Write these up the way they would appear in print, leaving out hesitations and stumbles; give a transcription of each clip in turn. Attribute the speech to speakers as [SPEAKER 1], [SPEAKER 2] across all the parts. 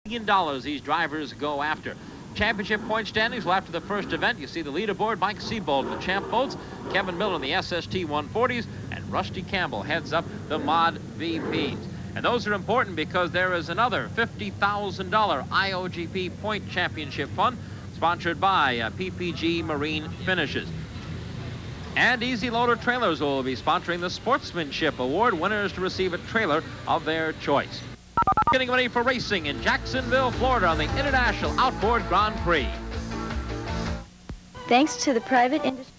[SPEAKER 1] $1 these drivers go after. Championship point standings. Well, after the first event, you see the leaderboard. Mike Seabold in the champ boats, Kevin Miller in the SST 140s, and Rusty Campbell heads up the Mod VPs. And those are important because there is another $50,000 IOGP Point Championship Fund sponsored by PPG Marine Finishes. And Easy Loader Trailers will be sponsoring the Sportsmanship Award, winners to receive a trailer of their choice. Getting ready for racing in Jacksonville, Florida on the International Outboard Grand Prix.
[SPEAKER 2] Thanks to the private industry.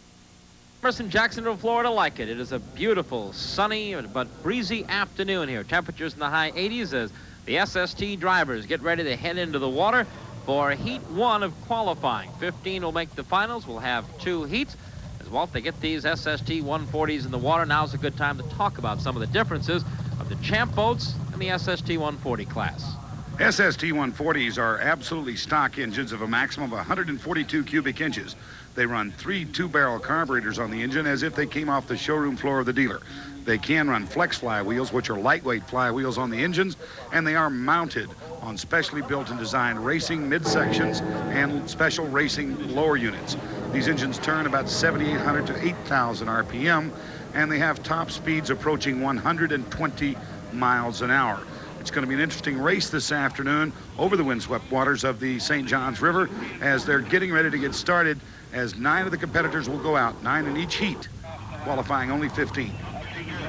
[SPEAKER 1] In Jacksonville, Florida like it. It is a beautiful, sunny, but breezy afternoon here. Temperatures in the high 80s as the SST drivers get ready to head into the water for Heat 1 of qualifying. 15 will make the finals. We'll have 2 heats. As Walt, they get these SST 140s in the water. Now's a good time to talk about some of the differences of the champ boats and the SST 140 class.
[SPEAKER 3] SST 140s are absolutely stock engines of a maximum of 142 cubic inches. They run 3 2-barrel carburetors on the engine as if they came off the showroom floor of the dealer. They can run flex flywheels, which are lightweight flywheels on the engines, and they are mounted on specially built and designed racing midsections and special racing lower units. These engines turn about 7,800 to 8,000 RPM, and they have top speeds approaching 120 miles an hour. It's going to be an interesting race this afternoon over the windswept waters of the St. Johns River as they're getting ready to get started, as 9 of the competitors will go out, 9 in each heat, qualifying only 15.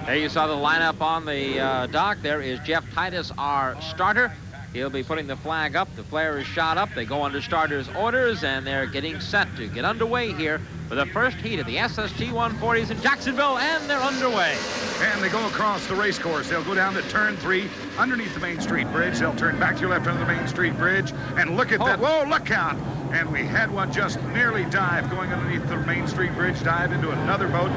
[SPEAKER 1] There you saw the lineup on the dock. There is Jeff Titus, our starter. He'll be putting the flag up. The flare is shot up. They go under starters' orders, and they're getting set to get underway here for the first heat of the SST 140s in Jacksonville, and they're underway.
[SPEAKER 3] And they go across the race course. They'll go down to turn 3 underneath the Main Street Bridge. They'll turn back to your left under the Main Street Bridge, and look at that. Whoa, look out. And we had one just nearly dive going underneath the Main Street Bridge, dive into another boat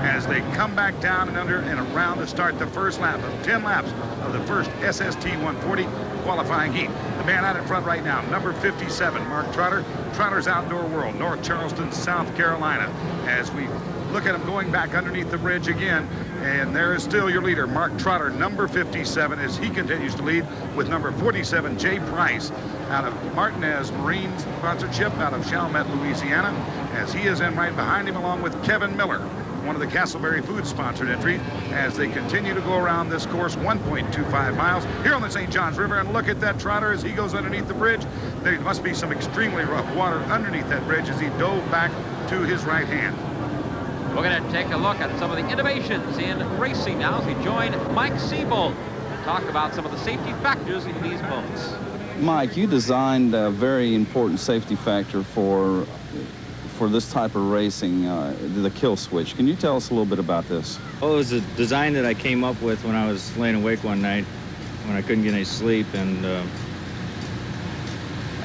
[SPEAKER 3] as they come back down and under and around to start the first lap of 10 laps of the first SST 140 qualifying heat. The man out in front right now, number 57, Mark Trotter, Trotter's Outdoor World, North Charleston, South Carolina. As we look at him going back underneath the bridge again, and there is still your leader, Mark Trotter, number 57, as he continues to lead with number 47, Jay Price, out of Martinez Marine sponsorship out of Chalmette, Louisiana, as he is in right behind him along with Kevin Miller, one of the Castleberry Foods sponsored entries, as they continue to go around this course 1.25 miles here on the St. Johns River. And look at that Trotter as he goes underneath the bridge. There must be some extremely rough water underneath that bridge as he dove back to his right hand.
[SPEAKER 1] We're going to take a look at some of the innovations in racing now as we join Mike Seabold to talk about some of the safety factors in these boats.
[SPEAKER 4] Mike, you designed a very important safety factor for this type of racing, the kill switch. Can you tell us a little bit about this?
[SPEAKER 5] Well, it was a design that I came up with when I was laying awake one night when I couldn't get any sleep, and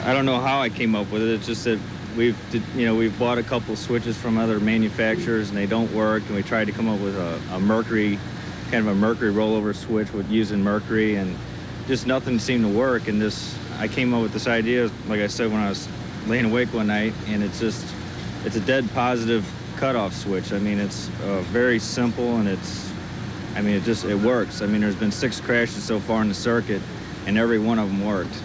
[SPEAKER 5] I don't know how I came up with it. It's just that we've bought a couple switches from other manufacturers and they don't work, and we tried to come up with a mercury, kind of a mercury rollover switch with using mercury, and just nothing seemed to work. And I came up with this idea, like I said, when I was laying awake one night, and it's a dead positive cutoff switch. I mean, it's very simple, and it works. I mean, there's been 6 crashes so far in the circuit, and every one of them worked.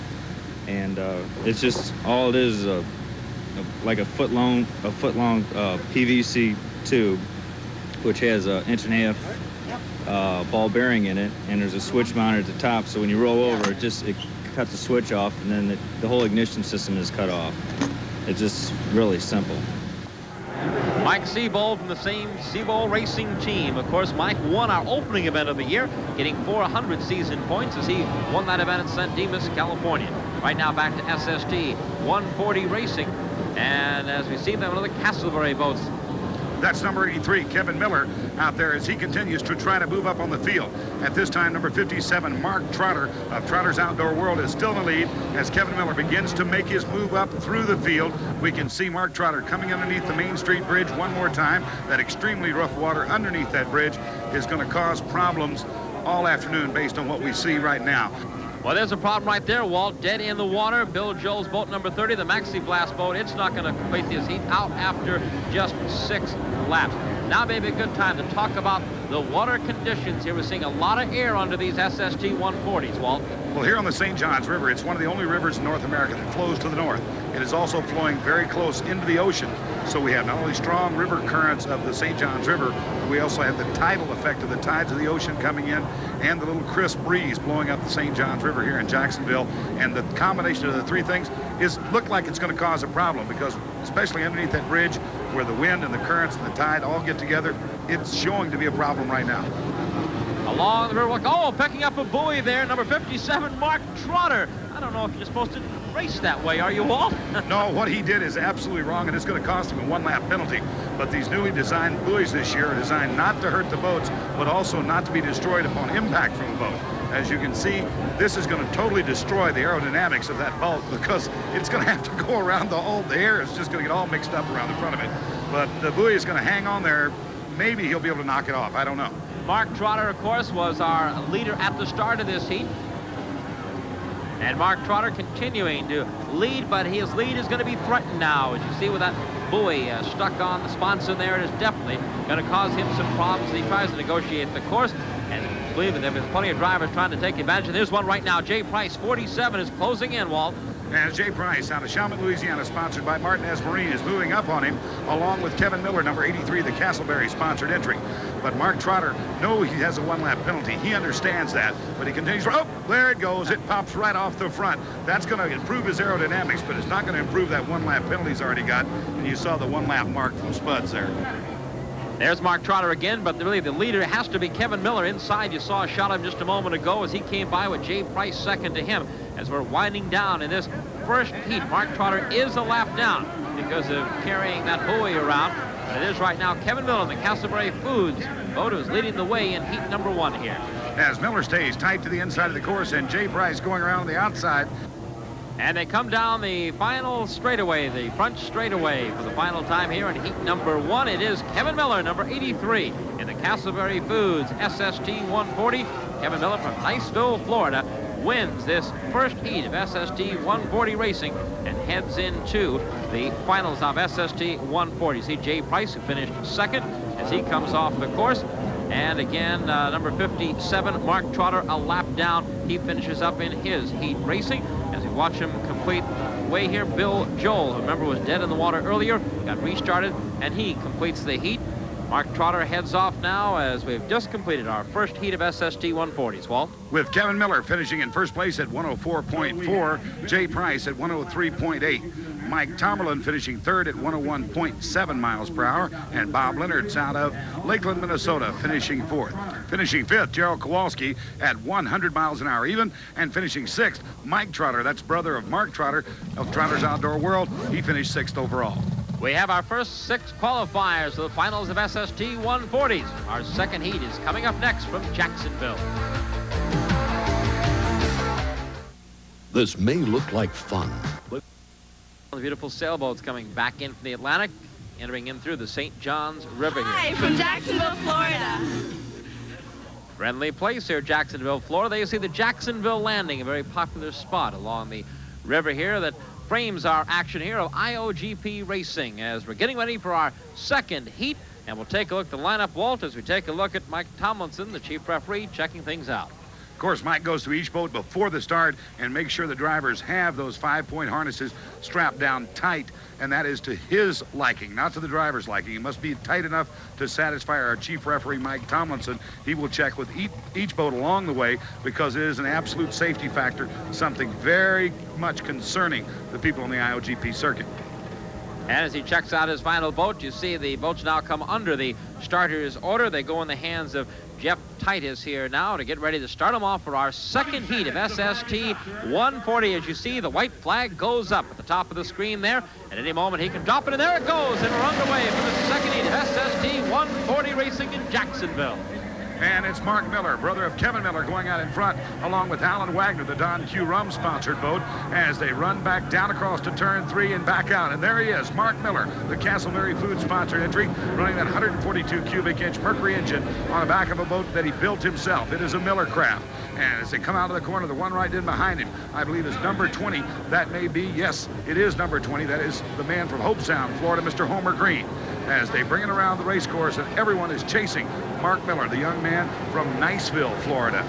[SPEAKER 5] And it's just, all it is like a foot long PVC tube, which has an 1.5 inch ball bearing in it, and there's a switch mounted at the top. So when you roll over, it cuts the switch off, and then the whole ignition system is cut off. It's just really simple.
[SPEAKER 1] Mike Seabold from the same Seabold Racing team. Of course, Mike won our opening event of the year, getting 400 season points as he won that event at San Dimas, California. Right now back to SST 140 Racing. And as we see them, one of the Castleberry boats.
[SPEAKER 3] That's number 83, Kevin Miller, out there as he continues to try to move up on the field. At this time, number 57, Mark Trotter of Trotter's Outdoor World is still in the lead as Kevin Miller begins to make his move up through the field. We can see Mark Trotter coming underneath the Main Street Bridge one more time. That extremely rough water underneath that bridge is going to cause problems all afternoon based on what we see right now.
[SPEAKER 1] Well, there's a problem right there, Walt. Dead in the water. Bill Joel's boat number 30, the Maxi Blast boat. It's not going to complete this heat out after just 6 laps. Now may be a good time to talk about the water conditions here. We're seeing a lot of air under these SST 140s, Walt.
[SPEAKER 3] Well, here on the St. Johns River, it's one of the only rivers in North America that flows to the north. It is also flowing very close into the ocean. So we have not only strong river currents of the St. Johns River, but we also have the tidal effect of the tides of the ocean coming in and the little crisp breeze blowing up the St. Johns River here in Jacksonville. And the combination of the three things look like it's going to cause a problem, because especially underneath that bridge where the wind and the currents and the tide all get together, it's showing to be a problem right now.
[SPEAKER 1] Along the river, oh, picking up a buoy there, number 57, Mark Trotter. I don't know if you're supposed to race that way, are you, Walt?
[SPEAKER 3] No, what he did is absolutely wrong, and it's going to cost him a one-lap penalty. But these newly designed buoys this year are designed not to hurt the boats, but also not to be destroyed upon impact from a boat. As you can see, this is going to totally destroy the aerodynamics of that boat, because it's going to have to go around the air is just going to get all mixed up around the front of it. But the buoy is going to hang on there. Maybe he'll be able to knock it off. I don't know.
[SPEAKER 1] Mark Trotter, of course, was our leader at the start of this heat. And Mark Trotter continuing to lead, but his lead is going to be threatened now. As you see with that buoy stuck on the sponson there, it is definitely going to cause him some problems as he tries to negotiate the course. And I believe that there have been plenty of drivers trying to take advantage. And there's one right now. Jay Price, 47, is closing in, Walt.
[SPEAKER 3] As Jay Price out of Chalmette, Louisiana, sponsored by Martinez Marine, is moving up on him, along with Kevin Miller, number 83, the Castleberry sponsored entry. But Mark Trotter, no, he has a one-lap penalty. He understands that, but he continues. Oh, there it goes. It pops right off the front. That's going to improve his aerodynamics, but it's not going to improve that one-lap penalty he's already got. And you saw the one-lap mark from Spuds there.
[SPEAKER 1] There's Mark Trotter again, but really the leader has to be Kevin Miller. Inside, you saw a shot of him just a moment ago as he came by with Jay Price second to him. As we're winding down in this first heat, Mark Trotter is a lap down because of carrying that buoy around. And it is right now Kevin Miller, the Castleberry Foods boat, who's leading the way in heat number 1 here.
[SPEAKER 3] As Miller stays tight to the inside of the course and Jay Price going around on the outside.
[SPEAKER 1] And they come down the final straightaway, the front straightaway for the final time here in heat number 1. It is Kevin Miller, number 83, in the Castleberry Foods SST 140. Kevin Miller from Niceville, Florida, wins this first heat of SST 140 racing and heads into the finals of SST 140. See Jay Price, who finished second, as he comes off the course. And again, number 57, Mark Trotter, a lap down. He finishes up in his heat racing. As we watch him complete way here, Bill Joel, who remember was dead in the water earlier, got restarted, and he completes the heat. Mark Trotter heads off now as we've just completed our first heat of SST 140s. Walt?
[SPEAKER 3] With Kevin Miller finishing in first place at 104.4, Jay Price at 103.8. Mike Tomerlin finishing third at 101.7 miles per hour, and Bob Leonard's out of Lakeland, Minnesota, finishing fourth. Finishing fifth, Gerald Kowalski at 100 miles an hour even, and finishing sixth, Mike Trotter, that's brother of Mark Trotter of Trotter's Outdoor World. He finished sixth overall.
[SPEAKER 1] We have our first 6 qualifiers of the finals of SST 140s. Our second heat is coming up next from Jacksonville.
[SPEAKER 2] This may look like fun.
[SPEAKER 1] The beautiful sailboats coming back in from the Atlantic, entering in through the St. Johns River here.
[SPEAKER 6] Hi, from Jacksonville, Florida.
[SPEAKER 1] Friendly place here, Jacksonville, Florida. There you see the Jacksonville Landing, a very popular spot along the river here that frames our action here of IOGP Racing as we're getting ready for our second heat. And we'll take a look at the lineup, Walt, as we take a look at Mike Tomlinson, the chief referee, checking things out.
[SPEAKER 3] Of course, Mike goes to each boat before the start and makes sure the drivers have those 5-point harnesses strapped down tight, and that is to his liking, not to the driver's liking. It must be tight enough to satisfy our chief referee, Mike Tomlinson. He will check with each boat along the way because it is an absolute safety factor, something very much concerning the people on the IOGP circuit.
[SPEAKER 1] And as he checks out his final boat, you see the boats now come under the starter's order. They go in the hands of Jeff Titus here now to get ready to start them off for our second heat of SST 140. As you see, the white flag goes up at the top of the screen there. At any moment, he can drop it, and there it goes. And we're underway for the second heat of SST 140 racing in Jacksonville.
[SPEAKER 3] And it's Mark Miller, brother of Kevin Miller, going out in front, along with Alan Wagner, the Don Q. Rum-sponsored boat, as they run back down across to turn 3 and back out. And there he is, Mark Miller, the Castleberry Food-sponsored entry, running that 142 cubic inch Mercury engine on the back of a boat that he built himself. It is a Miller craft. And as they come out of the corner, the one right in behind him, I believe is number 20. That may be, yes, it is number 20. That is the man from Hope Sound, Florida, Mr. Homer Green. as they bring it around the race course, and everyone is chasing Mark Miller, the young man from Niceville, Florida.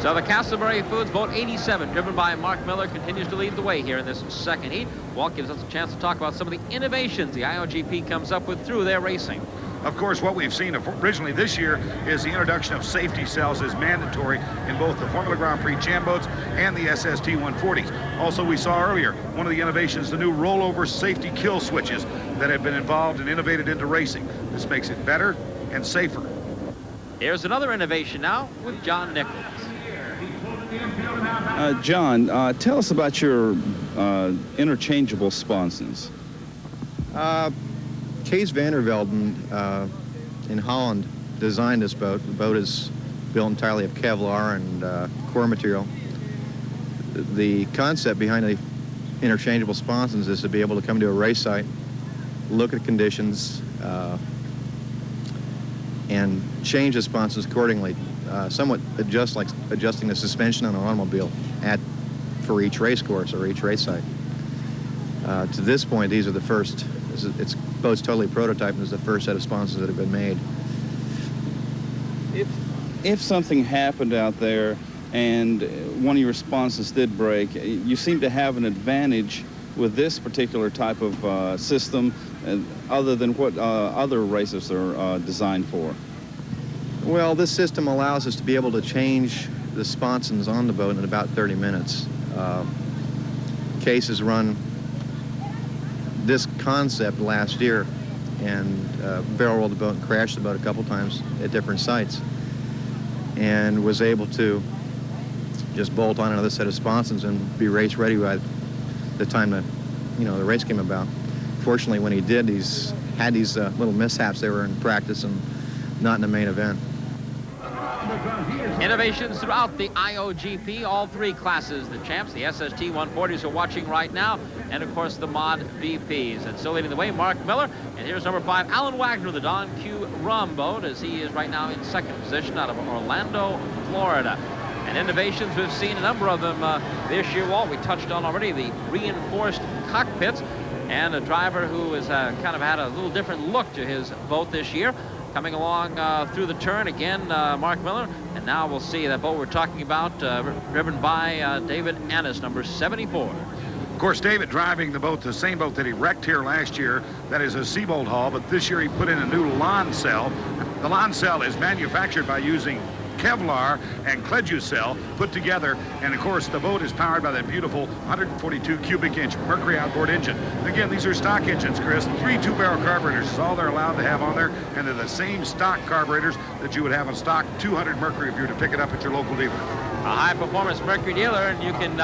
[SPEAKER 1] So the Castleberry Foods boat 87, driven by Mark Miller, continues to lead the way here in this second heat. Walt gives us a chance to talk about some of the innovations the IOGP comes up with through their racing.
[SPEAKER 3] Of course, what we've seen originally this year is the introduction of safety cells is mandatory in both the Formula Grand Prix Jam boats and the SST 140s. Also, we saw earlier one of the innovations, the new rollover safety kill switches that have been involved and innovated into racing. This makes it better and safer.
[SPEAKER 1] Here's another innovation now with John Nichols.
[SPEAKER 4] John, tell us about your interchangeable sponsons.
[SPEAKER 7] Kees van der Velden in Holland designed this boat. The boat is built entirely of Kevlar and core material. The concept behind the interchangeable sponsons is to be able to come to a race site, look at conditions, and change the sponsons accordingly, somewhat adjusting the suspension on an automobile for each race course or each race site. To this point, these are the first. It's boat's totally prototype, and it's the first set of sponsons that have been made.
[SPEAKER 4] If something happened out there and one of your sponsons did break, you seem to have an advantage with this particular type of system other than what other racers are designed for.
[SPEAKER 7] Well, this system allows us to be able to change the sponsons on the boat in about 30 minutes. Case has run this concept last year and barrel rolled the boat and crashed the boat a couple times at different sites, and was able to just bolt on another set of sponsons and be race ready by the time that the race came about. Fortunately, when he did, he's had these little mishaps. They were in practice and not in the main event.
[SPEAKER 1] Innovations throughout the IOGP, all three classes, the champs, the SST 140s are watching right now, and of course the Mod VPs. And still leading the way, Mark Miller. And here's number 5, Alan Wagner, the Don Q Rum boat, as he is right now in second position out of Orlando, Florida. And innovations, we've seen a number of them this year, Walt. We touched on already the reinforced cockpits, and a driver who has kind of had a little different look to his boat this year. Coming along through the turn again, Mark Miller. And now we'll see that boat we're talking about, driven by David Annis, number 74.
[SPEAKER 3] Of course, David driving the boat, the same boat that he wrecked here last year. That is a Seabolt hull, but this year he put in a new lawn cell. The lawn cell is manufactured by using Kevlar and Cleducell put together, and of course the boat is powered by that beautiful 142 cubic inch Mercury outboard engine. Again, these are stock engines, Chris. 3 2-barrel carburetors is all they're allowed to have on there, and they're the same stock carburetors that you would have on stock 200 Mercury if you were to pick it up at your local dealer.
[SPEAKER 1] A high performance Mercury dealer, and you can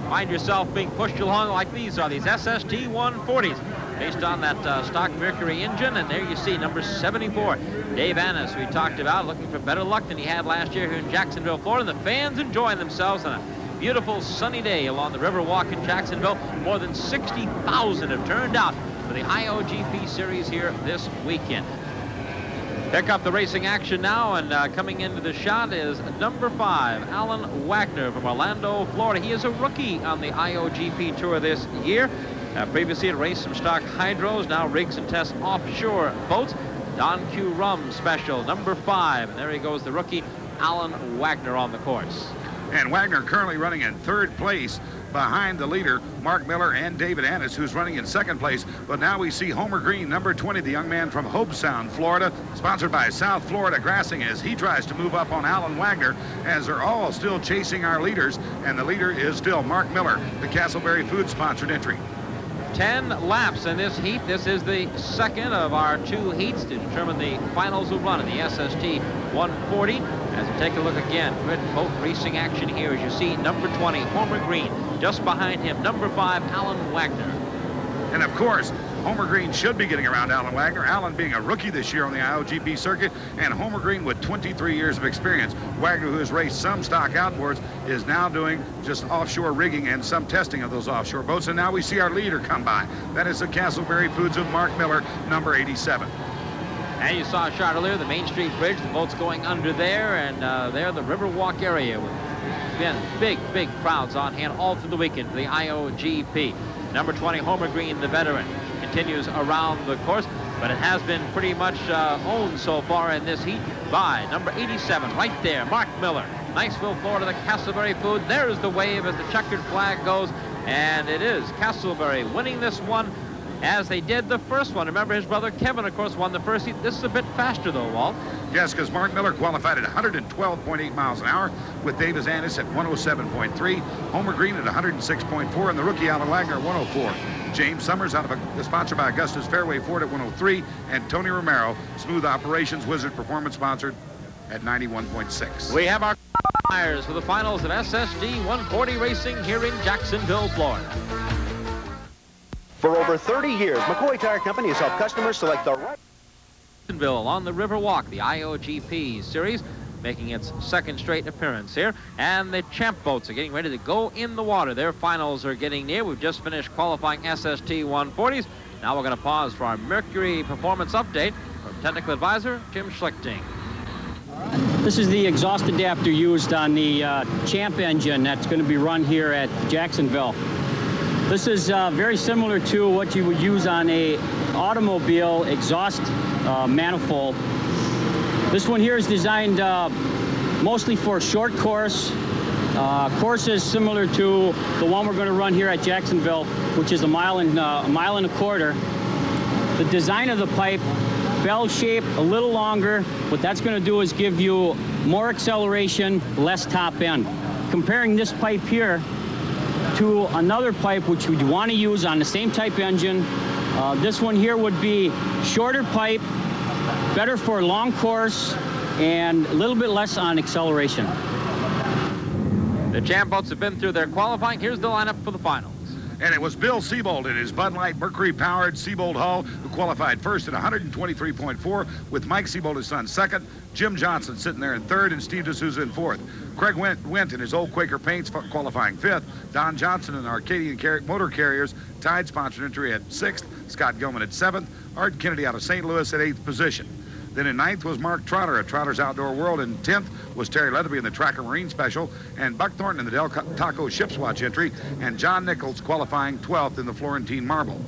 [SPEAKER 1] find yourself being pushed along like these are these SST 140s. Based on that stock Mercury engine, and there you see number 74, Dave Annis, we talked about, looking for better luck than he had last year here in Jacksonville, Florida. The fans enjoying themselves on a beautiful sunny day along the Riverwalk in Jacksonville. More than 60,000 have turned out for the IOGP Series here this weekend. Pick up the racing action now, and coming into the shot is number 5, Alan Wagner from Orlando, Florida. He is a rookie on the IOGP Tour this year. Previously had raced some stock hydros, now rigs and tests offshore boats. Don Q Rum special, number 5. And there he goes, the rookie, Alan Wagner on the course.
[SPEAKER 3] And Wagner currently running in 3rd place behind the leader, Mark Miller and David Annis, who's running in 2nd place. But now we see Homer Green, number 20, the young man from Hobe Sound, Florida, sponsored by South Florida Grassing, as he tries to move up on Alan Wagner, as they're all still chasing our leaders. And the leader is still Mark Miller, the Castleberry Food sponsored entry.
[SPEAKER 1] 10 laps in this heat. This is the second of our 2 heats to determine the finals who run in the SST 140. As we take a look again, good boat racing action here, as you see number 20, Homer Green. Just behind him, number 5, Alan Wagner.
[SPEAKER 3] And of course, Homer Green should be getting around Alan Wagner. Alan being a rookie this year on the IOGP circuit, and Homer Green with 23 years of experience. Wagner, who has raced some stock outboards, is now doing just offshore rigging and some testing of those offshore boats. And now we see our leader come by. That is the Castleberry Foods of Mark Miller, number 87.
[SPEAKER 1] And you saw a shot earlier, the Main Street Bridge, the boat's going under there, and there the Riverwalk area with, again, big crowds on hand all through the weekend for the IOGP. Number 20, Homer Green, the veteran. continues around the course, but it has been pretty much owned so far in this heat by number 87, right there, Mark Miller. Niceville, Florida, the Castleberry Food. There's the wave as the checkered flag goes, and it is Castleberry winning this one as they did the first one. Remember, his brother Kevin, of course, won the first heat. This is a bit faster, though, Walt.
[SPEAKER 3] Yes, because Mark Miller qualified at 112.8 miles an hour with Davis Annis at 107.3, Homer Green at 106.4, and the rookie Alan Wagner at 104. James Summers out of sponsored by Augustus Fairway Ford at 103, and Tony Romero, Smooth Operations Wizard Performance sponsored at 91.6.
[SPEAKER 1] We have our qualifiers for the finals of SST 140 racing here in Jacksonville, Florida.
[SPEAKER 8] For over 30 years, McCoy Tire Company has helped customers select the right...
[SPEAKER 1] Jacksonville on the Riverwalk, the IOGP Series, making its second straight appearance here. And the champ boats are getting ready to go in the water. Their finals are getting near. We've just finished qualifying SST 140s. Now we're going to pause for our Mercury performance update from technical advisor Jim Schlichting.
[SPEAKER 9] This is the exhaust adapter used on the Champ engine that's going to be run here at Jacksonville. This is very similar to what you would use on a automobile exhaust manifold. This one here is designed mostly for short course. Courses similar to the one we're going to run here at Jacksonville, which is a mile and a quarter. The design of the pipe, bell shape, a little longer. What that's going to do is give you more acceleration, less top end. Comparing this pipe here to another pipe which you'd want to use on the same type engine. This one here would be shorter pipe, better for long course, and a little bit less on acceleration.
[SPEAKER 1] The champ boats have been through their qualifying. Here's the lineup for the finals.
[SPEAKER 3] And it was Bill Siebold in his Bud Light Mercury-powered Siebold hull who qualified first at 123.4, with Mike Siebold, his son, second, Jim Johnson sitting there in third, and Steve D'Souza in fourth. Craig went in his old Quaker Paints qualifying fifth. Don Johnson in Arcadian Motor Carriers Tide sponsored entry at sixth. Scott Gilman at seventh. Art Kennedy out of St. Louis at eighth position. Then in ninth was Mark Trotter at Trotter's Outdoor World. In 10th was Terry Leatherby in the Tracker Marine Special, and Buck Thornton in the Del Taco Ship's Watch entry, and John Nichols qualifying 12th in the Florentine Marble.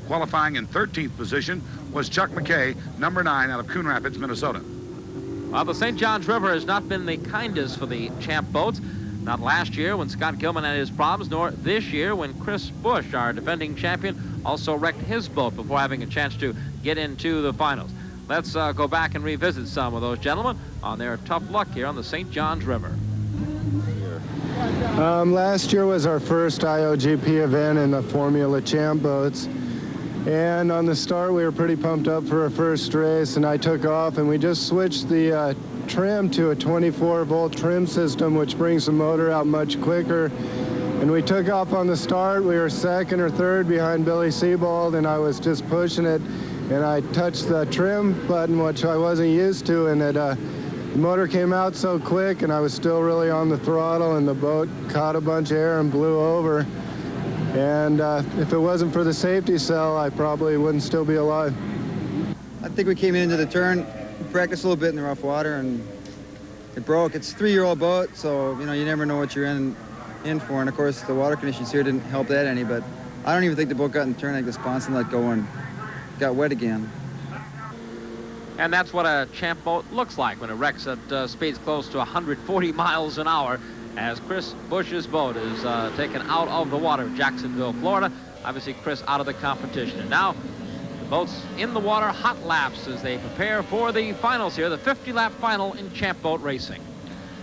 [SPEAKER 3] Qualifying in 13th position was Chuck McKay, number 9 out of Coon Rapids, Minnesota.
[SPEAKER 1] Well, the St. Johns River has not been the kindest for the champ boats. Not last year when Scott Gilman had his problems, nor this year when Chris Bush, our defending champion, also wrecked his boat before having a chance to get into the finals. Let's go back and revisit some of those gentlemen on their tough luck here on the St. Johns River.
[SPEAKER 10] Last year was our first IOGP event in the Formula Champ boats. And on the start, we were pretty pumped up for our first race, and I took off, and we just switched the trim to a 24-volt trim system, which brings the motor out much quicker. And we took off on the start. We were second or third behind Billy Siebold, and I was just pushing it. And I touched the trim button, which I wasn't used to, and the motor came out so quick, and I was still really on the throttle, and the boat caught a bunch of air and blew over. And if it wasn't for the safety cell, I probably wouldn't still be alive.
[SPEAKER 11] I think we came into the turn, practiced a little bit in the rough water, and it broke. It's a 3-year-old boat, so you never know what you're in for. And of course, the water conditions here didn't help that any. But I don't even think the boat got in the turn. I think the sponson let go and got wet again.
[SPEAKER 1] And that's what a champ boat looks like when it wrecks at speeds close to 140 miles an hour, as Chris Bush's boat is taken out of the water of Jacksonville, Florida. Obviously, Chris out of the competition. And now the boat's in the water, hot laps as they prepare for the finals here, the 50-lap final in champ boat racing.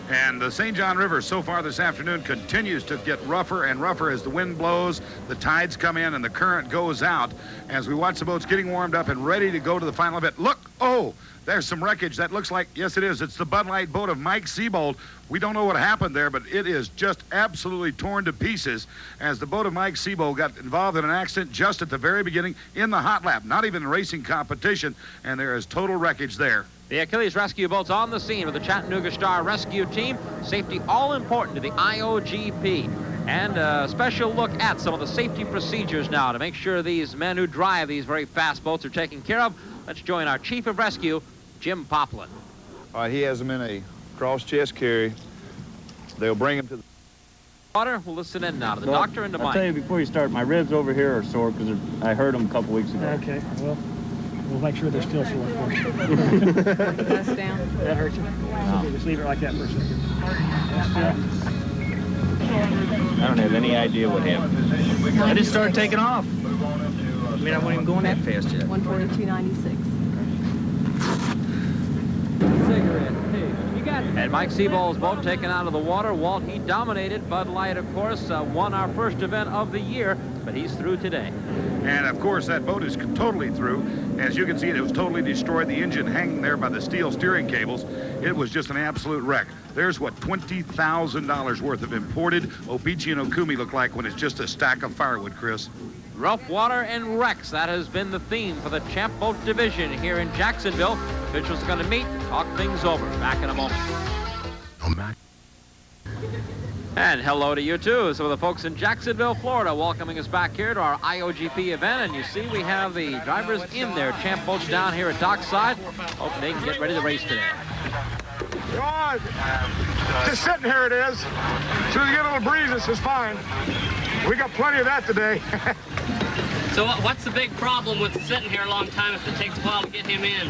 [SPEAKER 3] And the St. John River so far this afternoon continues to get rougher and rougher as the wind blows, the tides come in, and the current goes out as we watch the boats getting warmed up and ready to go to the final event. Look, oh, there's some wreckage. That looks like, yes, it is. It's the Bud Light boat of Mike Siebold. We don't know what happened there, but it is just absolutely torn to pieces as the boat of Mike Siebold got involved in an accident just at the very beginning in the hot lap, not even racing competition, and there is total wreckage there.
[SPEAKER 1] The Achilles rescue boat's on the scene with the Chattanooga Star Rescue Team. Safety all important to the IOGP. And a special look at some of the safety procedures now to make sure these men who drive these very fast boats are taken care of. Let's join our Chief of Rescue, Jim Poplin.
[SPEAKER 12] All right, he has them in a cross chest carry. They'll bring him to the...
[SPEAKER 1] Water, we'll listen in now to the doctor and to Mike.
[SPEAKER 5] I'll tell you before you start, my ribs over here are sore because I hurt them a couple weeks ago.
[SPEAKER 12] Okay, well, we'll make sure they're still sore for you.
[SPEAKER 6] Press down.
[SPEAKER 12] That hurt you? No. Just leave it like that for a second.
[SPEAKER 5] I don't have any idea what happened. I just started taking off. I mean, I wasn't even going that fast yet.
[SPEAKER 6] 142.96.
[SPEAKER 1] Cigarette. Hey, you got it. And Mike Seabold's boat taken out of the water. Walt, he dominated. Bud Light, of course, won our first event of the year, but he's through today.
[SPEAKER 3] And, of course, that boat is totally through. As you can see, it was totally destroyed. The engine hanging there by the steel steering cables. It was just an absolute wreck. There's what $20,000 worth of imported Opeachy and Okumi look like when it's just a stack of firewood, Chris.
[SPEAKER 1] Rough water and wrecks. That has been the theme for the Champ Boat Division here in Jacksonville. Officials are going to meet, talk things over. Back in a moment.
[SPEAKER 2] I'm back.
[SPEAKER 1] And hello to you, too. Some of the folks in Jacksonville, Florida, welcoming us back here to our IOGP event. And you see we have the drivers in their Champ Boats down here at dockside. Hope they can get ready to race today.
[SPEAKER 13] God, just sitting here it is. As soon as you get a little breeze, this is fine. We got plenty of that today.
[SPEAKER 14] So what's the big problem with sitting here a long time if it takes a while to get him in?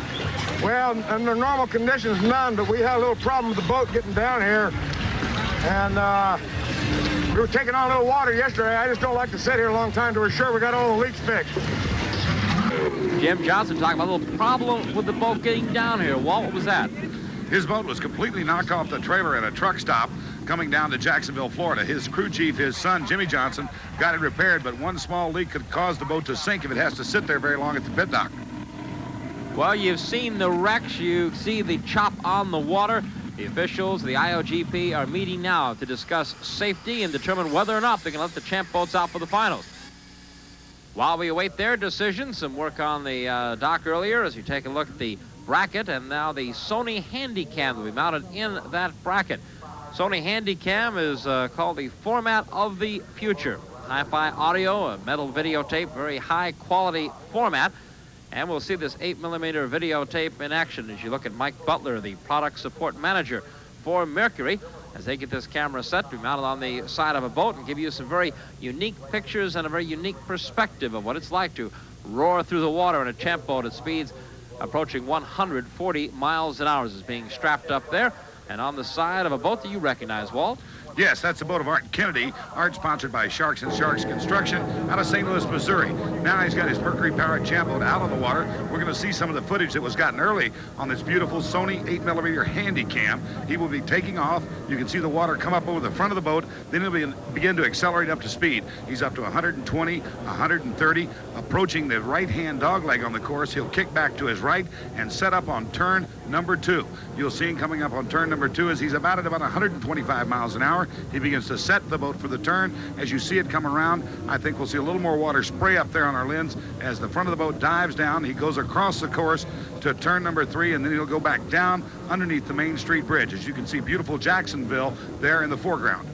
[SPEAKER 13] Well, under normal conditions, none, but we had a little problem with the boat getting down here. And we were taking on a little water yesterday. I just don't like to sit here a long time till we're sure we got all the leaks fixed.
[SPEAKER 1] Jim Johnson talking about a little problem with the boat getting down here. Walt, what was that?
[SPEAKER 3] His boat was completely knocked off the trailer at a truck stop coming down to Jacksonville, Florida. His crew chief, his son, Jimmy Johnson, got it repaired, but one small leak could cause the boat to sink if it has to sit there very long at the pit dock.
[SPEAKER 1] Well, you've seen the wrecks. You see the chop on the water. The officials, the IOGP, are meeting now to discuss safety and determine whether or not they can let the Champ boats out for the finals. While we await their decision, some work on the dock earlier as you take a look at the bracket and now the Sony Handycam that we mounted in that bracket. Sony Handycam is called the format of the future. Hi-fi audio, a metal videotape, very high quality format. And we'll see this 8mm videotape in action as you look at Mike Butler, the product support manager for Mercury, as they get this camera set to be mounted on the side of a boat and give you some very unique pictures and a very unique perspective of what it's like to roar through the water in a Champ boat at speeds approaching 140 miles an hour. Is being strapped up there and on the side of a boat that you recognize, Walt.
[SPEAKER 3] Yes, that's the boat of Art Kennedy. Art sponsored by Sharks and Sharks Construction out of St. Louis, Missouri. Now he's got his Mercury-powered Champ boat out on the water. We're going to see some of the footage that was gotten early on this beautiful Sony 8mm Handycam. He will be taking off. You can see the water come up over the front of the boat. Then he'll begin to accelerate up to speed. He's up to 120, 130, approaching the right-hand dogleg on the course. He'll kick back to his right and set up on turn number 2. You'll see him coming up on turn number 2 as he's about 125 miles an hour. He begins to set the boat for the turn. As you see it come around, I think we'll see a little more water spray up there on our lens as the front of the boat dives down. He goes across the course to turn number 3, and then he'll go back down underneath the Main Street Bridge. As you can see, beautiful Jacksonville there in the foreground.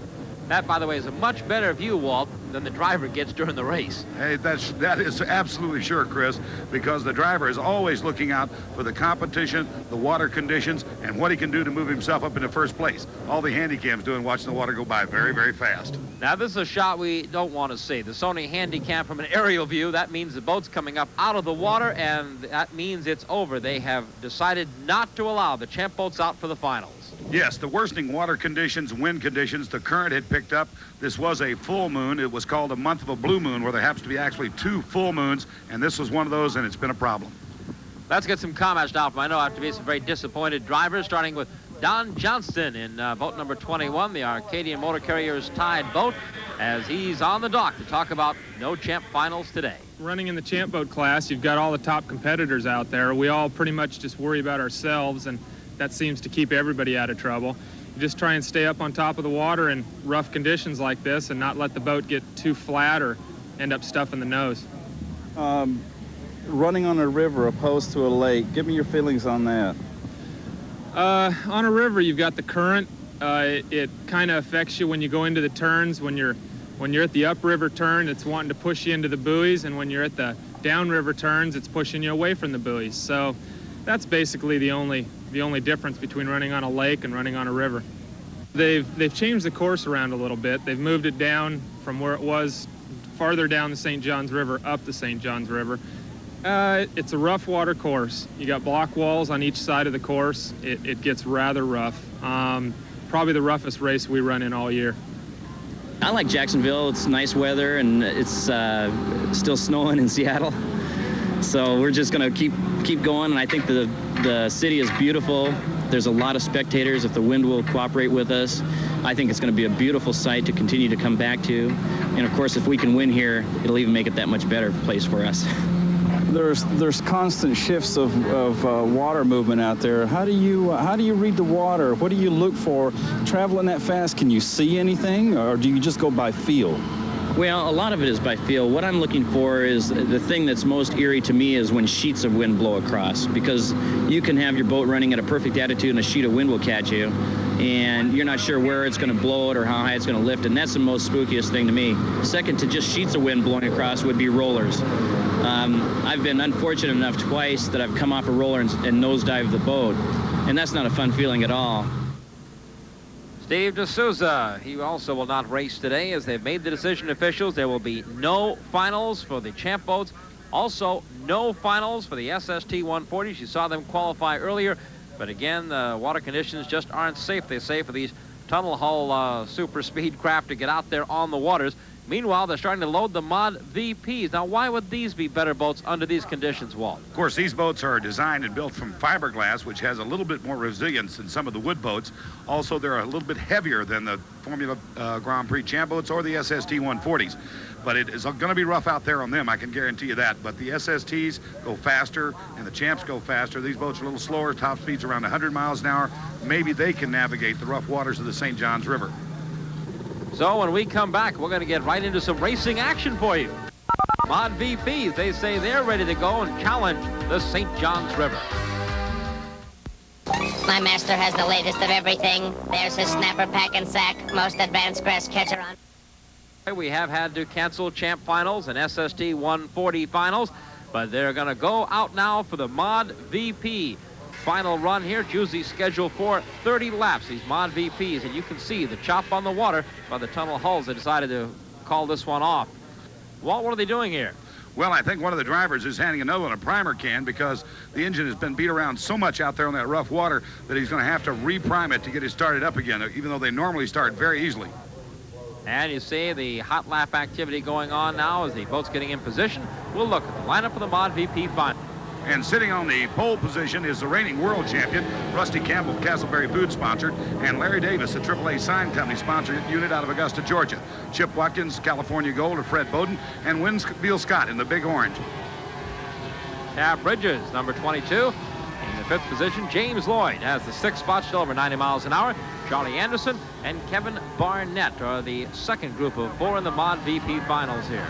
[SPEAKER 1] That, by the way, is a much better view, Walt, than the driver gets during the race.
[SPEAKER 3] Hey, that is absolutely sure, Chris, because the driver is always looking out for the competition, the water conditions, and what he can do to move himself up into first place. All the Handycam's doing watching the water go by very, very fast.
[SPEAKER 1] Now, this is a shot we don't want to see. The Sony Handycam from an aerial view, that means the boat's coming up out of the water, and that means it's over. They have decided not to allow the Champ boats out for the finals.
[SPEAKER 3] Yes, the worsening water conditions, wind conditions, the current had picked up. This was a full moon. It was called a month of a blue moon, where there happens to be actually 2 full moons, and this was one of those, and it's been a problem.
[SPEAKER 1] Let's get some comments now from, I know, I have to be some very disappointed drivers, starting with Don Johnston in boat number 21, the Arcadian Motor Carriers tied boat, as he's on the dock to talk about no Champ finals today.
[SPEAKER 15] Running in the Champ boat class, you've got all the top competitors out there. We all pretty much just worry about ourselves, and that seems to keep everybody out of trouble. You just try and stay up on top of the water in rough conditions like this and not let the boat get too flat or end up stuffing the nose.
[SPEAKER 4] Running on a river opposed to a lake, give me your feelings on that.
[SPEAKER 15] On a river, you've got the current. It kind of affects you when you go into the turns. When you're at the upriver turn, it's wanting to push you into the buoys, and when you're at the downriver turns, it's pushing you away from the buoys. So that's basically the only difference between running on a lake and running on a river. They've changed the course around a little bit. They've moved it down from where it was farther down the St. Johns River up the St. Johns River. It's a rough water course. You got block walls on each side of the course. It gets rather rough. Probably the roughest race we run in all year.
[SPEAKER 9] I like Jacksonville. It's nice weather, and it's still snowing in Seattle. So we're just going to keep going, and I think the city is beautiful. There's a lot of spectators if the wind will cooperate with us. I think it's going to be a beautiful sight to continue to come back to. And of course, if we can win here, it'll even make it that much better place for us.
[SPEAKER 4] There's constant shifts of water movement out there. How do you read the water? What do you look for? Traveling that fast, can you see anything, or do you just go by feel?
[SPEAKER 9] Well, a lot of it is by feel. What I'm looking for is the thing that's most eerie to me is when sheets of wind blow across, because you can have your boat running at a perfect attitude and a sheet of wind will catch you, and you're not sure where it's going to blow it or how high it's going to lift, and that's the most spookiest thing to me. Second to just sheets of wind blowing across would be rollers. I've been unfortunate enough twice that I've come off a roller and nosedived the boat, and that's not a fun feeling at all.
[SPEAKER 1] Steve D'Souza, he also will not race today as they've made the decision, officials. There will be no finals for the champ boats. Also, no finals for the SST 140s. You saw them qualify earlier, but again, the water conditions just aren't safe, they say, for these tunnel hull super speed craft to get out there on the waters. Meanwhile, they're starting to load the Mod VPs. Now, why would these be better boats under these conditions, Walt?
[SPEAKER 3] Of course, these boats are designed and built from fiberglass, which has a little bit more resilience than some of the wood boats. Also, they're a little bit heavier than the Formula Grand Prix champ boats or the SST 140s. But it is going to be rough out there on them, I can guarantee you that. But the SSTs go faster, and the champs go faster. These boats are a little slower, top speeds around 100 miles an hour. Maybe they can navigate the rough waters of the St. Johns River.
[SPEAKER 1] So when we come back, we're going to get right into some racing action for you. Mod VPs, they say they're ready to go and challenge the St. Johns River.
[SPEAKER 16] My master has the latest of everything. There's his snapper pack and sack, most advanced grass catcher on.
[SPEAKER 1] We have had to cancel champ finals and SST 140 finals, but they're going to go out now for the Mod VP final run here. It's usually scheduled for 30 laps, these Mod VPs, and you can see the chop on the water by the tunnel hulls. They decided to call this one off. Walt, what are they doing here?
[SPEAKER 3] Well, I think one of the drivers is handing another one a primer can because the engine has been beat around so much out there on that rough water that he's going to have to reprime it to get it started up again, even though they normally start very easily.
[SPEAKER 1] And you see the hot lap activity going on now as the boat's getting in position. We'll look at the lineup for the Mod VP final.
[SPEAKER 3] And sitting on the pole position is the reigning world champion, Rusty Campbell, Castleberry Food sponsored, and Larry Davis, a AAA Sign Company sponsored unit out of Augusta, Georgia. Chip Watkins, California Gold, or Fred Bowden, and Winfield Scott in the Big Orange.
[SPEAKER 1] Tab Bridges, number 22. In the 5th position, James Lloyd has the 6th spot, still over 90 miles an hour. Charlie Anderson and Kevin Barnett are the second group of 4 in the Mod VP finals here.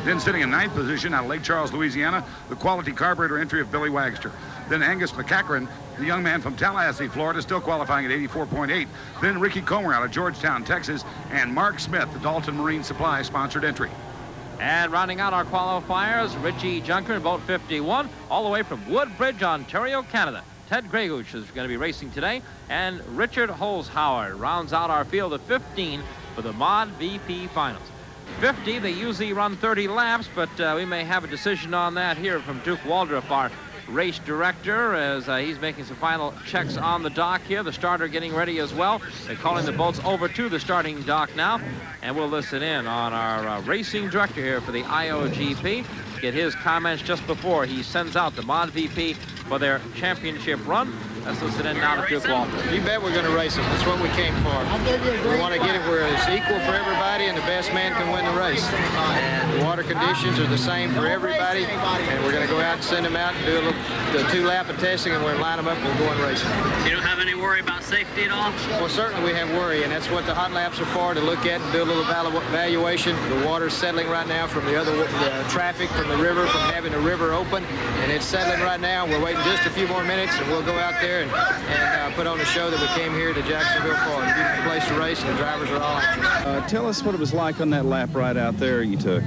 [SPEAKER 3] Then sitting in 9th position out of Lake Charles, Louisiana, the quality carburetor entry of Billy Wagster. Then Angus McCachran, the young man from Tallahassee, Florida, still qualifying at 84.8. Then Ricky Comer out of Georgetown, Texas, and Mark Smith, the Dalton Marine Supply sponsored entry.
[SPEAKER 1] And rounding out our qualifiers, Richie Junker in boat 51, all the way from Woodbridge, Ontario, Canada. Ted Greguch is going to be racing today, and Richard Holzhauer rounds out our field of 15 for the Mod VP finals. 50, they usually run 30 laps, but we may have a decision on that here from Duke Waldrop, our race director, as he's making some final checks on the dock here. The starter getting ready as well. They're calling the boats over to the starting dock now, and we'll listen in on our racing director here for the IOGP. Get his comments just before he sends out the Mod VP for their championship run. Let's listen in now to Duke Waldrop.
[SPEAKER 17] You bet we're going to race them. That's what we came for. We want to get it where it's equal for everybody and the best man can win the race. And the water conditions are the same for everybody. And we're going to go out and send them out and do the 2-lap of testing, and we're going to line them up and we'll go and race them.
[SPEAKER 14] You don't have any worry about safety at all?
[SPEAKER 17] Well, certainly we have worry, and that's what the hot laps are for, to look at and do a little evaluation. The water's settling right now from the traffic from the river, from having the river open, and it's settling right now. We're waiting just a few more minutes, and we'll go out there and put on a show that we came here to Jacksonville for. It's a beautiful place to race, and the drivers are all anxious.
[SPEAKER 4] Tell us what it was like on that lap right out there you took.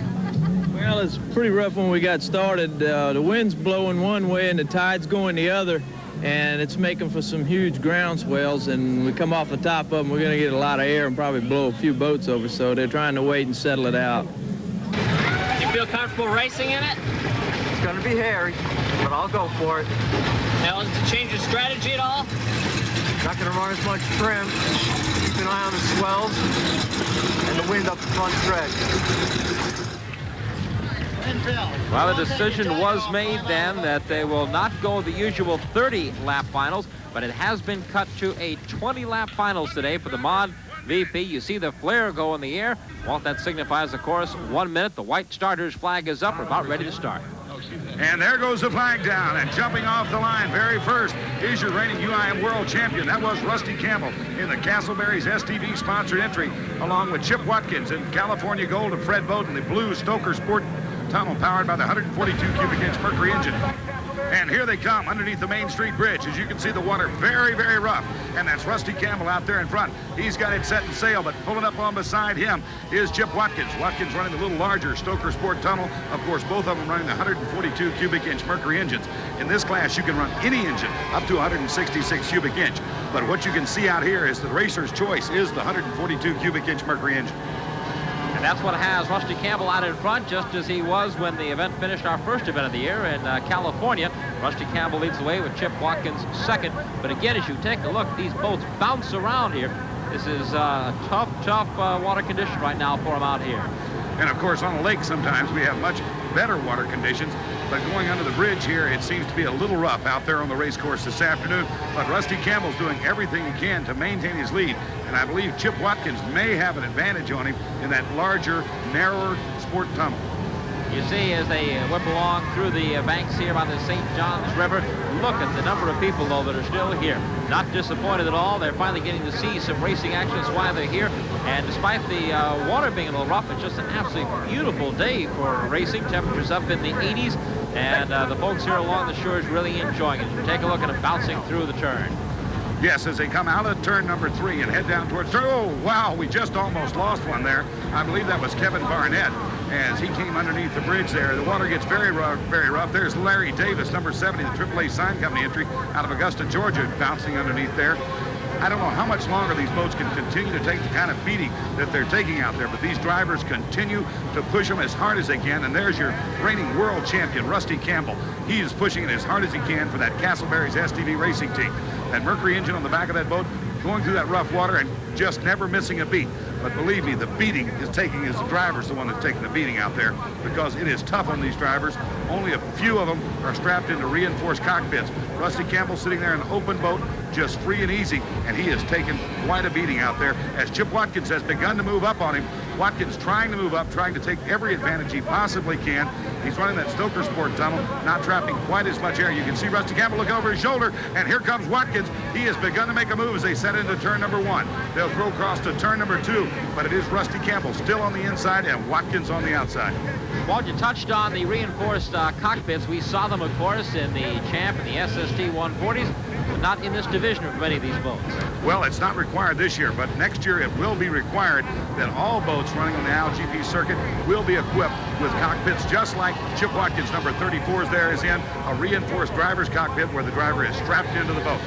[SPEAKER 18] Well, it's pretty rough when we got started. The wind's blowing one way and the tide's going the other. and it's making for some huge ground swells, and we come off the top of them, we're going to get a lot of air and probably blow a few boats over, so they're trying to wait and settle it out.
[SPEAKER 14] You feel comfortable racing in it?
[SPEAKER 19] It's going to be hairy, but I'll go for it.
[SPEAKER 14] Now, does it change your strategy at all?
[SPEAKER 19] Not going to run as much trim. Keep an eye on the swells and the wind up the front stretch.
[SPEAKER 1] Well, the decision was made then that they will not go the usual 30-lap finals, but it has been cut to a 20-lap finals today for the Mod VP. You see the flare go in the air. Well, that signifies, of course, 1 minute. The white starter's flag is up. We're about ready to start.
[SPEAKER 3] And there goes the flag down, and jumping off the line very first is your reigning UIM world champion. That was Rusty Campbell in the Castleberry's STV sponsored entry, along with Chip Watkins in California Gold and Fred Bowden, the blue Stoker Sport tunnel powered by the 142 cubic inch Mercury engine. And here they come underneath the Main Street Bridge. As you can see, the water very, very rough. And that's Rusty Campbell out there in front. He's got it set and sail, but pulling up on beside him is Chip Watkins. Watkins running the little larger Stoker Sport tunnel. Of course, both of them running the 142 cubic inch Mercury engines. In this class, you can run any engine up to 166 cubic inch. But what you can see out here is the racer's choice is the 142 cubic inch Mercury engine.
[SPEAKER 1] And that's what has Rusty Campbell out in front, just as he was when the event finished, our first event of the year in California. Rusty Campbell leads the way with Chip Watkins second. But again, as you take a look, these boats bounce around here. This is a tough water condition right now for them out here.
[SPEAKER 3] And of course, on the lake, sometimes we have much better water conditions. But going under the bridge here, it seems to be a little rough out there on the race course this afternoon. But Rusty Campbell's doing everything he can to maintain his lead. And I believe Chip Watkins may have an advantage on him in that larger, narrower sport tunnel.
[SPEAKER 1] You see, as they whip along through the banks here by the St. Johns River, look at the number of people, though, that are still here. Not disappointed at all. They're finally getting to see some racing action. That's why they're here. And despite the water being a little rough, it's just an absolutely beautiful day for racing. Temperatures up in the 80s, and the folks here along the shore is really enjoying it. You take a look at them bouncing through the turn.
[SPEAKER 3] Yes, as they come out of turn number 3 and head down towards turn. Oh, wow, we just almost lost one there. I believe that was Kevin Barnett as he came underneath the bridge there. The water gets very rough, very rough. There's Larry Davis, number 70, the AAA Sign Company entry out of Augusta, Georgia, bouncing underneath there. I don't know how much longer these boats can continue to take the kind of beating that they're taking out there, but these drivers continue to push them as hard as they can, and there's your reigning world champion, Rusty Campbell. He is pushing it as hard as he can for that Castleberry's STV racing team. That Mercury engine on the back of that boat going through that rough water and just never missing a beat. But believe me, the beating is the driver's the one that's taking the beating out there, because it is tough on these drivers. Only a few of them are strapped into reinforced cockpits. Rusty Campbell sitting there in an open boat, just free and easy, and he has taken quite a beating out there as Chip Watkins has begun to move up on him. Watkins trying to move up, trying to take every advantage he possibly can. He's running that Stoker Sport tunnel, not trapping quite as much air. You can see Rusty Campbell look over his shoulder, and here comes Watkins. He has begun to make a move as they set into turn number 1. They'll throw across to turn number 2, but it is Rusty Campbell still on the inside and Watkins on the outside.
[SPEAKER 1] Well, you touched on the reinforced cockpits. We saw them, of course, in the Champ and the SST 140s, but not in this division for many of these boats.
[SPEAKER 3] Well, it's not required this year, but next year it will be required that all boats running on the LGP circuit will be equipped with cockpits just like Chip Watkins, number 34's there is in, a reinforced driver's cockpit where the driver is strapped into the boat.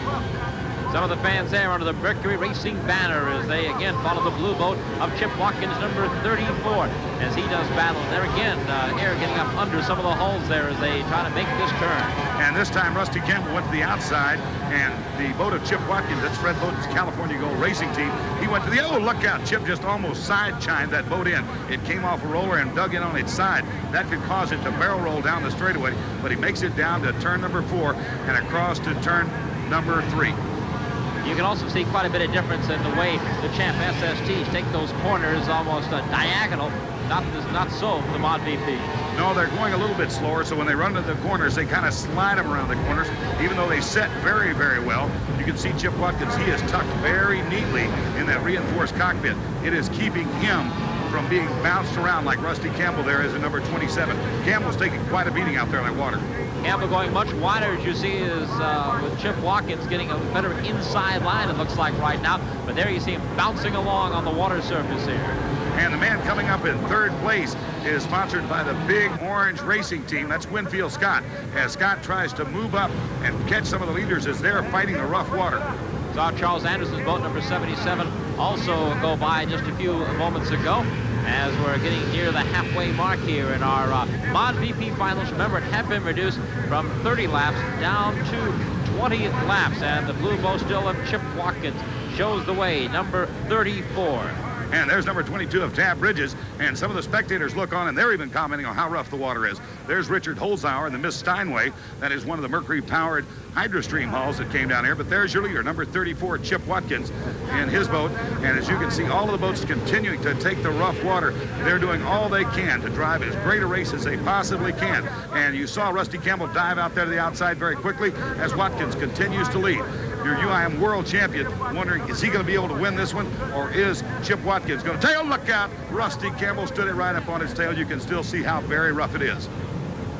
[SPEAKER 1] Some of the fans there under the Mercury Racing banner as they again follow the blue boat of Chip Watkins, number 34, as he does battle. There again, air getting up under some of the hulls there as they try to make this turn.
[SPEAKER 3] And this time Rusty Campbell went to the outside, and the boat of Chip Watkins, that's Fred Bowden's California Gold Racing team, he went to the, oh, look out, Chip just almost side-chined that boat in. It came off a roller and dug in on its side. That could cause it to barrel roll down the straightaway, but he makes it down to turn number 4 and across to turn number 3.
[SPEAKER 1] You can also see quite a bit of difference in the way the Champ SSTs take those corners almost diagonal. Not so for the Mod VP.
[SPEAKER 3] No, they're going a little bit slower, so when they run to the corners, they kind of slide them around the corners, even though they set very, very well. You can see Chip Watkins, he is tucked very neatly in that reinforced cockpit. It is keeping him from being bounced around like Rusty Campbell there is in number 27. Campbell's taking quite a beating out there in that water.
[SPEAKER 1] Campbell going much wider, as you see, is with Chip Watkins getting a better inside line, it looks like right now. But there you see him bouncing along on the water surface here.
[SPEAKER 3] And the man coming up in third place is sponsored by the Big Orange Racing Team. That's Winfield Scott, as Scott tries to move up and catch some of the leaders as they're fighting the rough water.
[SPEAKER 1] Saw Charles Anderson's boat, number 77, also go by just a few moments ago, as we're getting near the halfway mark here in our Mod VP finals. Remember, it had been reduced from 30 laps down to 20 laps, and the blue boat still of Chip Watkins shows the way, number 34.
[SPEAKER 3] And there's number 22 of Tab Bridges, and some of the spectators look on, and they're even commenting on how rough the water is. There's Richard Holzhauer and the Miss Steinway. That is one of the Mercury-powered HydroStream hulls that came down here. But there's your leader, number 34, Chip Watkins, in his boat. And as you can see, all of the boats continuing to take the rough water. They're doing all they can to drive as great a race as they possibly can. And you saw Rusty Campbell dive out there to the outside very quickly as Watkins continues to lead. Your UIM world champion, wondering, is he going to be able to win this one, or is Chip Watkins going to take a look out? Rusty Campbell stood it right up on his tail. You can still see how very rough it is.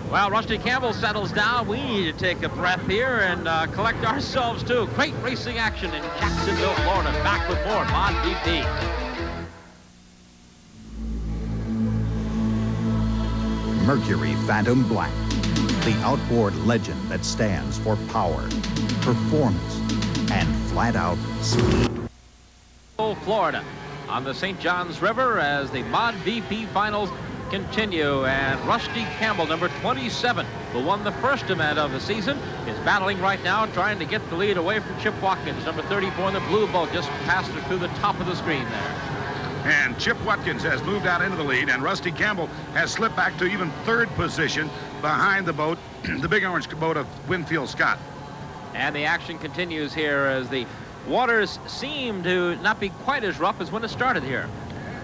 [SPEAKER 1] Well, Rusty Campbell settles down. We need to take a breath here and collect ourselves, too. Great racing action in Jacksonville, Florida. Back with more Mod VP.
[SPEAKER 20] Mercury Phantom Black, the outboard legend that stands for power, performance, and flat-out speed.
[SPEAKER 1] Florida on the St. Johns River as the Mod VP finals continue, and Rusty Campbell, number 27, who won the first event of the season, is battling right now, trying to get the lead away from Chip Watkins, number 34 in the blue boat, just passed her through the top of the screen there.
[SPEAKER 3] And Chip Watkins has moved out into the lead, and Rusty Campbell has slipped back to even third position behind the boat, the Big Orange boat of Winfield Scott.
[SPEAKER 1] And the action continues here as the waters seem to not be quite as rough as when it started here.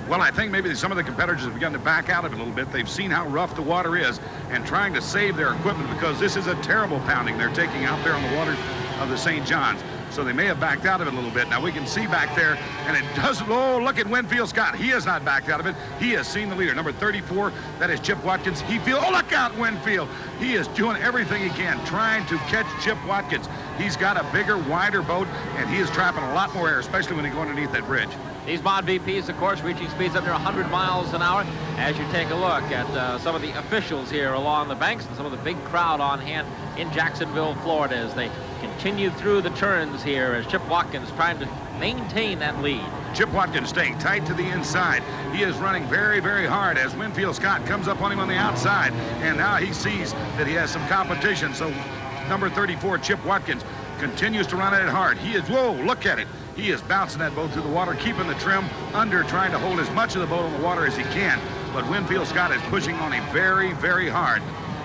[SPEAKER 3] Well, I think maybe some of the competitors have begun to back out of it a little bit. They've seen how rough the water is and trying to save their equipment, because this is a terrible pounding they're taking out there on the waters of the St. Johns. So they may have backed out of it a little bit. Now we can see back there, and it does, oh, look at Winfield Scott. He has not backed out of it. He has seen the leader, number 34, that is Chip Watkins. He feels, oh, look out, Winfield. He is doing everything he can, trying to catch Chip Watkins. He's got a bigger, wider boat, and he is trapping a lot more air, especially when he goes underneath that bridge.
[SPEAKER 1] These Mod VPs, of course, reaching speeds up near 100 miles an hour. As you take a look at some of the officials here along the banks and some of the big crowd on hand in Jacksonville, Florida, as they continue through the turns here as Chip Watkins trying to maintain that lead.
[SPEAKER 3] Chip Watkins staying tight to the inside. He is running very, very hard as Winfield Scott comes up on him on the outside, and now he sees that he has some competition. So number 34, Chip Watkins, continues to run at it hard. He is, whoa, look at it. He is bouncing that boat through the water, keeping the trim under, trying to hold as much of the boat on the water as he can. But Winfield Scott is pushing on him very, very hard.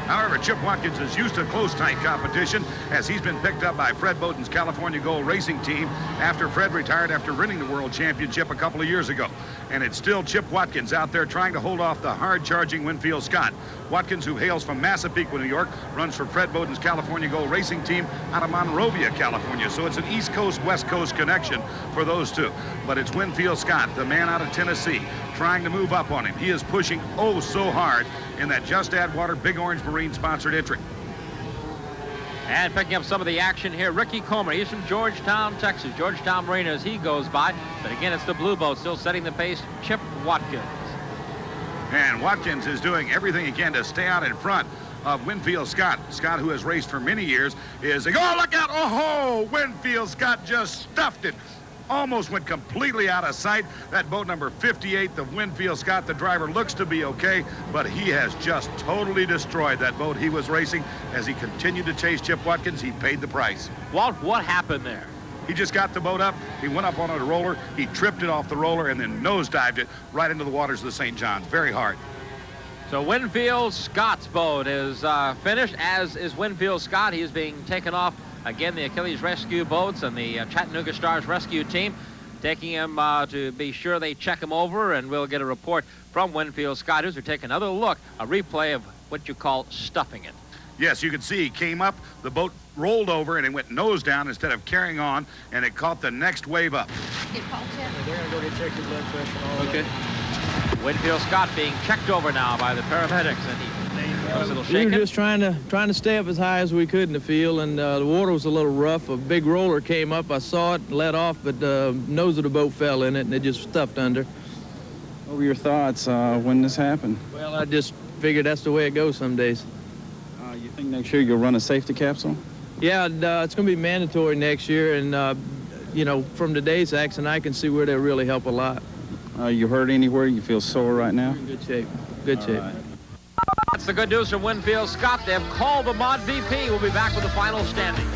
[SPEAKER 3] However, Chip Watkins is used to close, tight competition, as he's been picked up by Fred Bowden's California Gold Racing Team after Fred retired after winning the World Championship a couple of years ago. And it's still Chip Watkins out there trying to hold off the hard-charging Winfield Scott. Watkins, who hails from Massapequa, New York, runs for Fred Bowden's California Gold Racing Team out of Monrovia, California. So it's an East Coast, West Coast connection for those two. But it's Winfield Scott, the man out of Tennessee, trying to move up on him. He is pushing oh so hard in that Just Add Water Big Orange Marine sponsored entry.
[SPEAKER 1] And picking up some of the action here, Ricky Comer. He's from Georgetown, Texas. Georgetown Marine as he goes by. But again, it's the blue boat still setting the pace, Chip Watkins.
[SPEAKER 3] And Watkins is doing everything he can to stay out in front of Winfield Scott. Scott, who has raced for many years, is, oh, look out, oh, Winfield Scott just stuffed it. Almost went completely out of sight. That boat number 58, the Winfield Scott, the driver, looks to be okay, but he has just totally destroyed that boat he was racing. As he continued to chase Chip Watkins, he paid the price.
[SPEAKER 1] Walt, what happened there?
[SPEAKER 3] He just got the boat up, he went up on a roller, he tripped it off the roller, and then nosedived it right into the waters of the St. Johns. Very hard.
[SPEAKER 1] So Winfield Scott's boat is finished, as is Winfield Scott. He is being taken off. Again, the Achilles Rescue Boats and the Chattanooga Stars Rescue Team taking him to be sure they check him over, and we'll get a report from Winfield Scott, who's to take another look, a replay of what you call stuffing it.
[SPEAKER 3] Yes, you can see he came up, the boat rolled over, and it went nose down instead of carrying on, and it caught the next wave up.
[SPEAKER 6] Get Paul checked.
[SPEAKER 12] They're going to go get check your blood pressure and all
[SPEAKER 1] okay. Winfield Scott being checked over now by the paramedics, and he was a little shaken.
[SPEAKER 18] We were just trying to stay up as high as we could in the field, and the water was a little rough. A big roller came up. I saw it, let off, but the nose of the boat fell in it, and it just stuffed under.
[SPEAKER 4] What were your thoughts when this happened?
[SPEAKER 18] Well, I just figured that's the way it goes some days.
[SPEAKER 4] You think next year you'll run a safety capsule?
[SPEAKER 18] Yeah, it's going to be mandatory next year, and you know, from today's accident, I can see where they really help a lot.
[SPEAKER 4] You hurt anywhere? You feel sore right now?
[SPEAKER 18] We're in good shape. Good shape.
[SPEAKER 4] Right.
[SPEAKER 1] That's the good news from Winfield Scott. They've called the Mod VP. We'll be back with the final standings.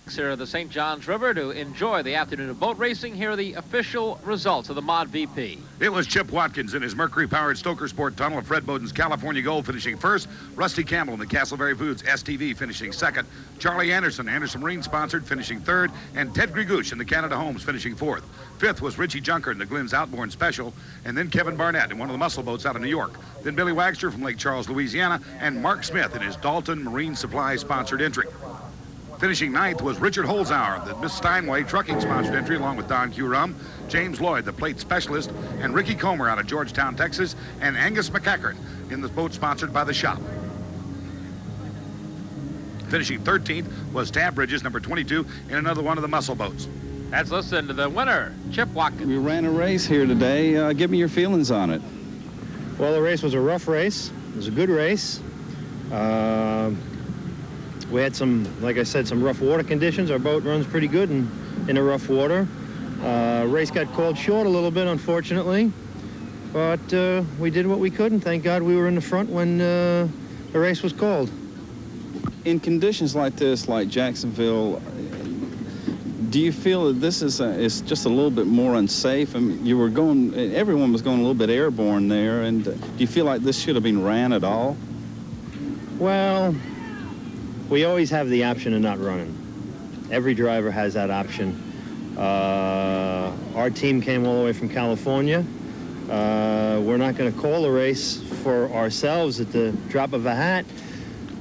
[SPEAKER 1] Here at the St. Johns River to enjoy the afternoon of boat racing. Here are the official results of the Mod VP.
[SPEAKER 3] It was Chip Watkins in his Mercury-powered Stoker Sport tunnel of Fred Bowden's California Gold finishing first. Rusty Campbell in the Castleberry Foods STV finishing second. Charlie Anderson Marine sponsored, finishing third. And Ted Grigouche in the Canada Homes finishing fourth. Fifth was Richie Junker in the Glenn's Outbourne Special. And then Kevin Barnett in one of the muscle boats out of New York. Then Billy Wagster from Lake Charles, Louisiana. And Mark Smith in his Dalton Marine Supply sponsored entry. Finishing ninth was Richard Holzhauer, the Miss Steinway trucking sponsored entry, along with Don Q. Rum, James Lloyd, the plate specialist, and Ricky Comer out of Georgetown, Texas, and Angus McCackern in the boat sponsored by the shop. Finishing 13th was Tab Bridges, number 22, in another one of the muscle boats.
[SPEAKER 1] Let's listen to the winner, Chip Watkins.
[SPEAKER 4] We ran a race here today. Give me your feelings on it.
[SPEAKER 21] Well, the race was a rough race. It was a good race. We had some, like I said, some rough water conditions. Our boat runs pretty good in the rough water. Race got called short a little bit, unfortunately. But we did what we could, and thank God we were in the front when the race was called.
[SPEAKER 4] In conditions like this, like Jacksonville, do you feel that this is just a little bit more unsafe? I mean, everyone was going a little bit airborne there, and do you feel like this should have been ran at all?
[SPEAKER 21] Well, we always have the option of not running. Every driver has that option. Our team came all the way from California. We're not going to call a race for ourselves at the drop of a hat.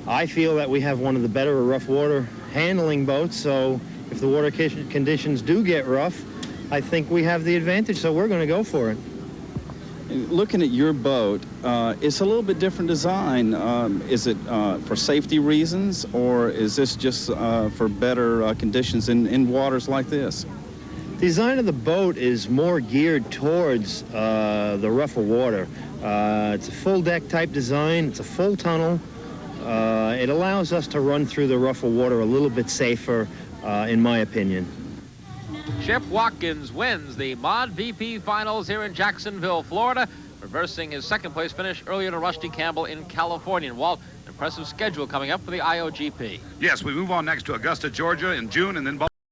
[SPEAKER 21] I feel that we have one of the better rough water handling boats, so if the water conditions do get rough, I think we have the advantage, so we're going to go for it.
[SPEAKER 4] Looking at your boat, it's a little bit different design. Is it for safety reasons, or is this just for better conditions in waters like this?
[SPEAKER 21] The design of the boat is more geared towards the rougher water. It's a full deck type design. It's a full tunnel. It allows us to run through the rougher water a little bit safer, in my opinion.
[SPEAKER 1] Chip Watkins wins the Mod VP Finals here in Jacksonville, Florida, reversing his second-place finish earlier to Rusty Campbell in California. And Walt, an impressive schedule coming up for the IOGP.
[SPEAKER 3] Yes, we move on next to Augusta, Georgia in June, and then